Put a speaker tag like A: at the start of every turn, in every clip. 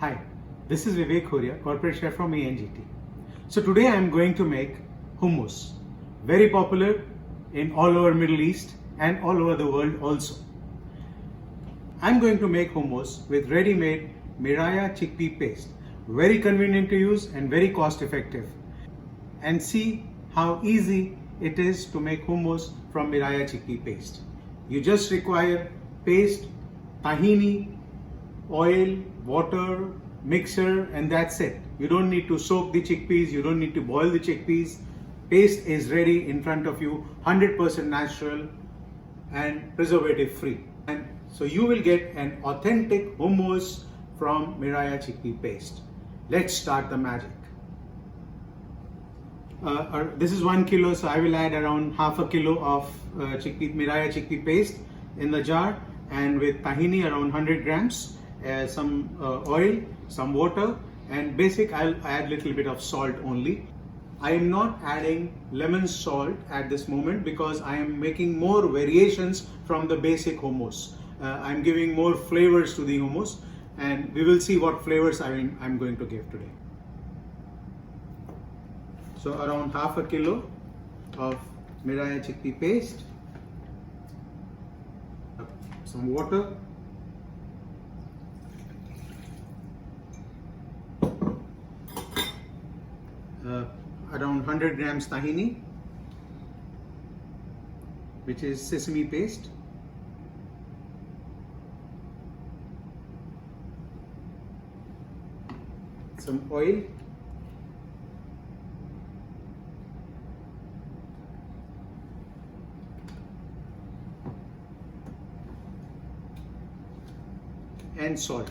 A: Hi, this is Vivek Huria, corporate chef from ANGT. So today I am going to make hummus, very popular in all over Middle East and all over the world also. I am going to make hummus with ready-made Miraya chickpea paste, very convenient to use and very cost effective. And see how easy it is to make hummus from Miraya chickpea paste. You just require paste, tahini, oil, water, mixer, and that's it. You don't need to soak the chickpeas, you don't need to boil the chickpeas. Paste is ready in front of you, 100% natural and preservative free. And so you will get an authentic hummus from Miraya chickpea paste. Let's start the magic. This is 1 kilo, so I will add around half a kilo of Miraya chickpea paste in the jar, and with tahini around 100 grams, some oil, some water, and basic I'll add little bit of salt only. I am not adding lemon salt at this moment because I am making more variations from the basic hummus. I'm giving more flavors to the hummus, and we will see what flavors I'm going to give today. So around half a kilo of Miraya chickpea paste, some water, around 100 grams tahini, which is sesame paste, some oil, and salt.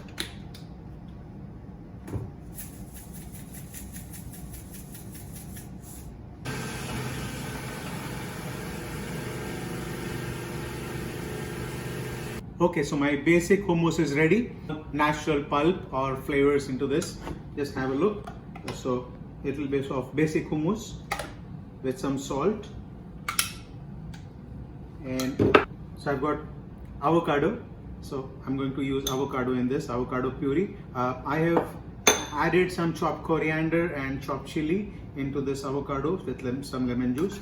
A: Okay, so my basic hummus is ready. Natural pulp or flavors into this. Just have a look. So little bit of basic hummus with some salt, and so I've got avocado. So I'm going to use avocado in this, avocado puree. I have added some chopped coriander and chopped chili into this avocado with some lemon juice.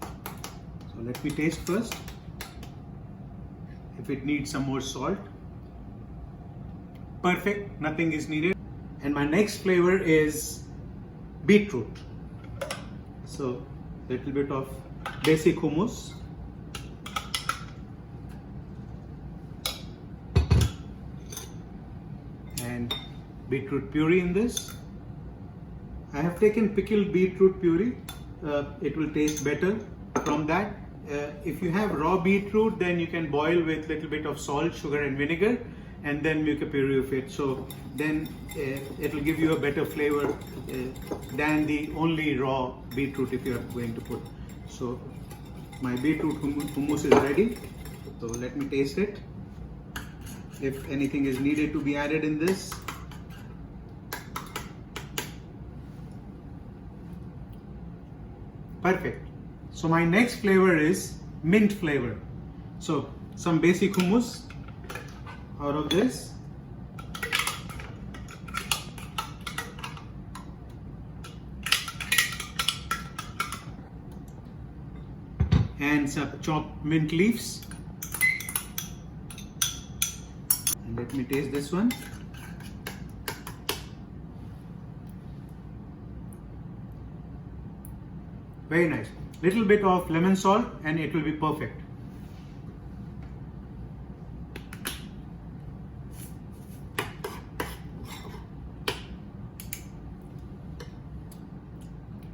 A: So let me taste first if it needs some more salt. Perfect, nothing is needed. And my next flavor is beetroot. So little bit of basic hummus, and beetroot puree in this. I have taken pickled beetroot puree. It will taste better from that. If you have raw beetroot, then you can boil with little bit of salt, sugar and vinegar, and then make a puree of it. So then it will give you a better flavor than the only raw beetroot if you are going to put. So my beetroot hummus is ready. So let me taste it. If anything is needed to be added in this. Perfect. So my next flavor is mint flavor. So some basic hummus out of this. And some chopped mint leaves. And let me taste this one. Very nice. Little bit of lemon salt and it will be perfect.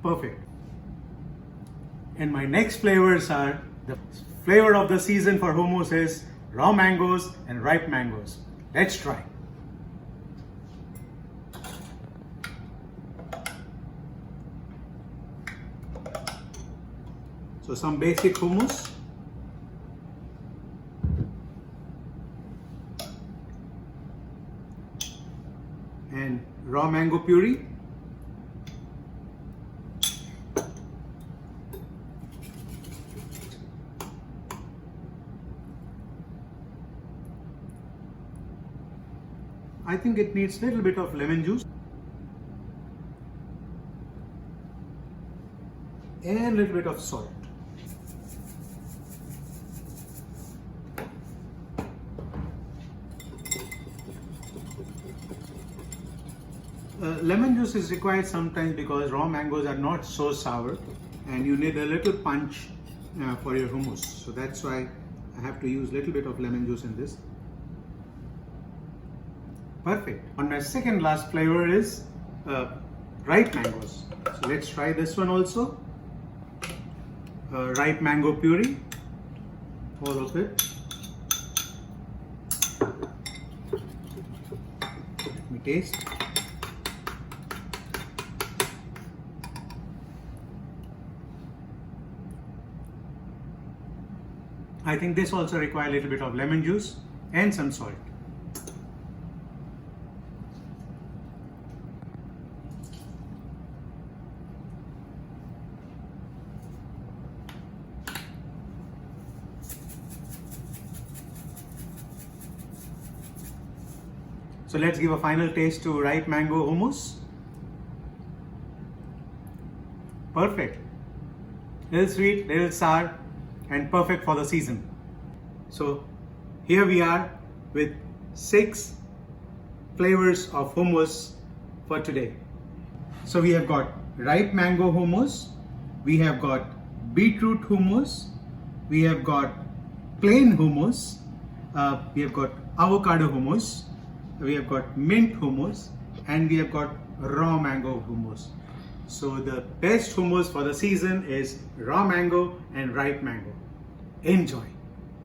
A: Perfect. And my next flavors are, the flavor of the season for hummus is raw mangoes and ripe mangoes. Let's try. So some basic hummus, and raw mango puree, I think it needs a little bit of lemon juice and a little bit of salt. Lemon juice is required sometimes because raw mangoes are not so sour and you need a little punch for your hummus. So that's why I have to use a little bit of lemon juice in this. Perfect. On my second last flavor is ripe mangoes. So let's try this one also. Ripe mango puree, all of it. Let me taste. I think this also requires a little bit of lemon juice and some salt. So let's give a final taste to ripe mango hummus. Perfect. Little sweet, little sour, and perfect for the season. So here we are with 6 flavors of hummus for today. So we have got ripe mango hummus, we have got beetroot hummus, we have got plain hummus, we have got avocado hummus, we have got mint hummus, and we have got raw mango hummus. So the best hummus for the season is raw mango and ripe mango. Enjoy.